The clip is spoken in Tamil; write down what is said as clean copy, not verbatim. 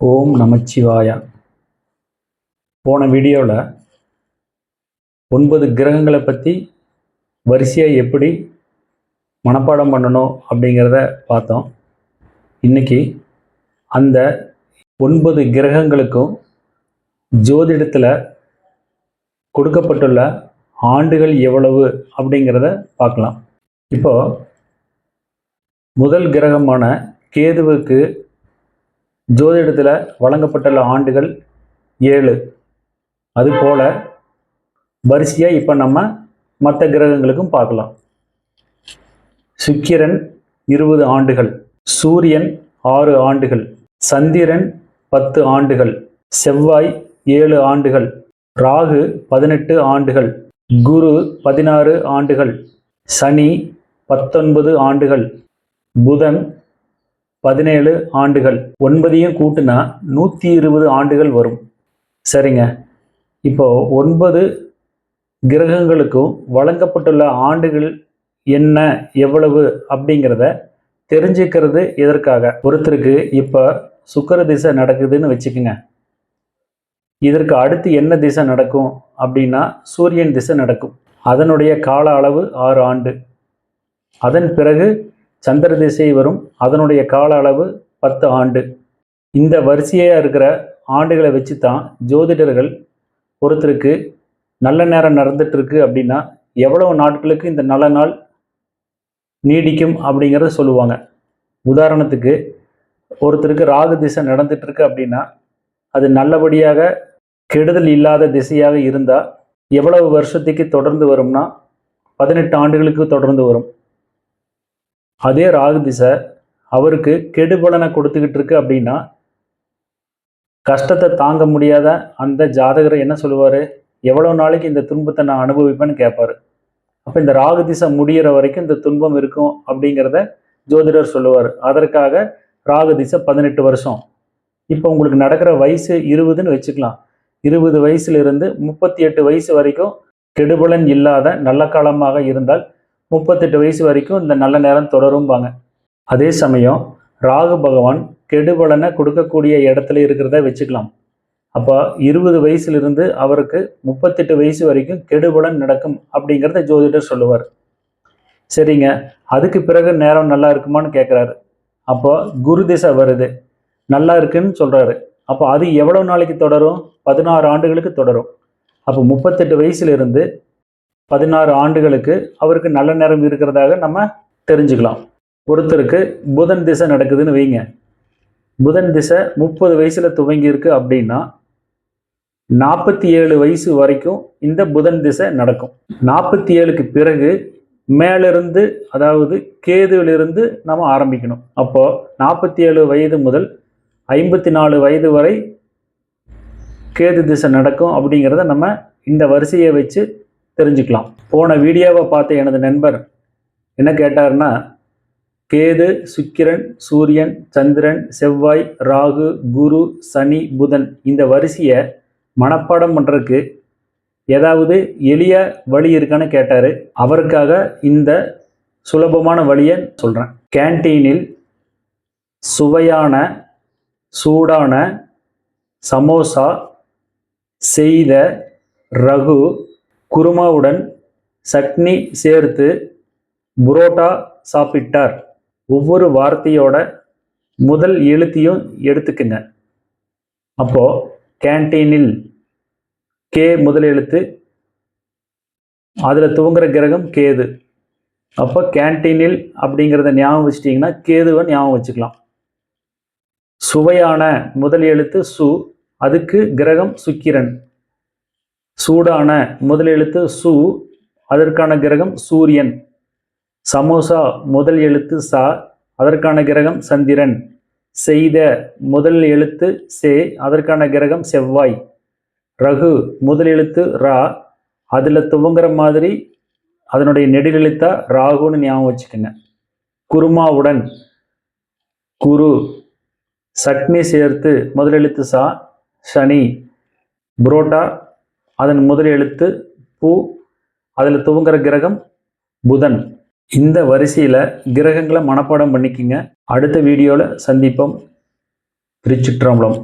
ஓம் நமச்சிவாயா. போன வீடியோவில் 9 கிரகங்களை பற்றி வரிசையாக எப்படி மனப்பாடம் பண்ணணும் அப்படிங்கிறத பார்த்தோம். இன்றைக்கி அந்த 9 கிரகங்களுக்கும் ஜோதிடத்தில் கொடுக்கப்பட்டுள்ள ஆண்டுகள் எவ்வளவு அப்படிங்கிறத பார்க்கலாம். இப்போது முதல் கிரகமான கேதுவுக்கு ஜோதிடத்தில் வழங்கப்பட்டுள்ள ஆண்டுகள் 7. அதுபோல் வரிசையாக இப்போ நம்ம மற்ற கிரகங்களுக்கும் பார்க்கலாம். சுக்கிரன் 20 ஆண்டுகள், சூரியன் 6 ஆண்டுகள், சந்திரன் 10 ஆண்டுகள், செவ்வாய் 7 ஆண்டுகள், ராகு 18 ஆண்டுகள், குரு 16 ஆண்டுகள், சனி 19 ஆண்டுகள், புதன் 17 ஆண்டுகள். 9ஐயும் கூட்டினா 120 ஆண்டுகள் வரும். சரிங்க, இப்போ 9 கிரகங்களுக்கும் வழங்கப்பட்டுள்ள ஆண்டுகள் என்ன எவ்வளவு அப்படிங்கிறத தெரிஞ்சுக்கிறது எதற்காக? ஒருத்தருக்கு இப்போ சுக்கிர திசை நடக்குதுன்னு வச்சுக்கோங்க. இதற்கு அடுத்து என்ன திசை நடக்கும் அப்படின்னா சூரியன் திசை நடக்கும். அதனுடைய கால அளவு 6 ஆண்டு. அதன் பிறகு சந்திர திசை வரும். அதனுடைய கால அளவு 10 ஆண்டு. இந்த வரிசையாக இருக்கிற ஆண்டுகளை வச்சு தான் ஜோதிடர்கள் ஒருத்தருக்கு நல்ல நேரம் நடந்துட்டுருக்கு அப்படின்னா எவ்வளவு நாட்களுக்கு இந்த நல்ல நாள் நீடிக்கும் அப்படிங்கிறத சொல்லுவாங்க. உதாரணத்துக்கு ஒருத்தருக்கு ராகு திசை நடந்துட்டுருக்கு அப்படின்னா அது நல்லபடியாக கெடுதல் இல்லாத திசையாக இருந்தால் எவ்வளவு வருஷத்துக்கு தொடர்ந்து வரும்னா 18 ஆண்டுகளுக்கு தொடர்ந்து வரும். அதே ராகு திசை அவருக்கு கெடுபலனை கொடுத்துக்கிட்டு இருக்கு அப்படின்னா கஷ்டத்தை தாங்க முடியாத அந்த ஜாதகரை என்ன சொல்லுவார்? எவ்வளோ நாளைக்கு இந்த துன்பத்தை நான் அனுபவிப்பேன்னு கேட்பார். அப்போ இந்த ராகு திசை முடிகிற வரைக்கும் இந்த துன்பம் இருக்கும் அப்படிங்கிறத ஜோதிடர் சொல்லுவார். அதற்காக ராகு திசை 18 வருஷம். இப்போ உங்களுக்கு நடக்கிற வயசு 20ன்னு வச்சுக்கலாம். 20 வயசுலேருந்து 38 வயசு வரைக்கும் கெடுபலன் இல்லாத நல்ல காலமாக இருந்தால் 38 வயசு வரைக்கும் இந்த நல்ல நேரம் தொடரும்பாங்க. அதே சமயம் ராகு பகவான் கெடுபலனை கொடுக்கக்கூடிய இடத்துல இருக்கிறத வச்சுக்கலாம். அப்போ 20 வயசுலேருந்து அவருக்கு 38 வயசு வரைக்கும் கெடுபலன் நடக்கும் அப்படிங்கிறத ஜோதிடர் சொல்லுவார். சரிங்க, அதுக்கு பிறகு நேரம் நல்லா இருக்குமான்னு கேட்குறாரு. அப்போ குரு திசை வருது, நல்லா இருக்குன்னு சொல்கிறாரு. அப்போ அது எவ்வளோ நாளைக்கு தொடரும்? 16 ஆண்டுகளுக்கு தொடரும். அப்போ 38 வயசுலேருந்து 16 ஆண்டுகளுக்கு அவருக்கு நல்ல நேரம் இருக்கிறதாக நம்ம தெரிஞ்சுக்கலாம். ஒருத்தருக்கு புதன் திசை நடக்குதுன்னு வைங்க. புதன் திசை 30 வயசில் துவங்கி இருக்கு அப்படின்னா 47 வயசு வரைக்கும் இந்த புதன் திசை நடக்கும். 47க்கு பிறகு மேலிருந்து, அதாவது கேதுவிலிருந்து நம்ம ஆரம்பிக்கணும். அப்போது 47 வயது முதல் 54 வயது வரை கேது திசை நடக்கும் அப்படிங்கிறத நம்ம இந்த வரிசையை வச்சு தெரிஞ்சுக்கலாம். போன வீடியோவை பார்த்த எனது நண்பர் என்ன கேட்டார்னா, கேது, சுக்கிரன், சூரியன், சந்திரன், செவ்வாய், ராகு, குரு, சனி, புதன் இந்த வரிசையை மனப்பாடம் பண்ணுறதுக்கு ஏதாவது எளிய வழி இருக்கான்னு கேட்டார். அவருக்காக இந்த சுலபமான வழியை சொல்கிறேன். கேன்டீனில் சுவையான சூடான சமோசா செய்த ரகு குருமாவுடன் சட்னி சேர்த்து புரோட்டா சாப்பிட்டார். ஒவ்வொரு வார்த்தையோட முதல் எழுத்தையும் எடுத்துக்குங்க. அப்போது கேன்டீனில் கே முதல் எழுத்து, அதில் துவங்குற கிரகம் கேது. அப்போ கேன்டீனில் அப்படிங்கிறத ஞாபகம் வச்சிட்டிங்கன்னா கேதுவை ஞாபகம் வச்சுக்கலாம். சுவையான முதல் எழுத்து சு, அதுக்கு கிரகம் சுக்கிரன். சூடான முதல் எழுத்து சு, அதற்கான கிரகம் சூரியன். சமோசா முதல் எழுத்து சா, அதற்கான கிரகம் சந்திரன். செய்த முதல் எழுத்து சே, அதற்கான கிரகம் செவ்வாய். ரகு முதல் எழுத்து ரா, அதில் துவங்குற மாதிரி அதனுடைய நெடிலெழுத்தா ராகுன்னு ஞாபகம் வச்சுக்கோங்க. குருமாவுடன் குரு, சட்னி சேர்த்து முதல் எழுத்து சா சனி. புரோட்டா அதன் முதல் எழுத்து பூ, அதில் துவங்குற கிரகம் புதன். இந்த வரிசையில் கிரகங்களை மனப்பாடம் பண்ணிக்கங்க. அடுத்த வீடியோவில் சந்திப்போம். திருச்சிற்றம்பலம்.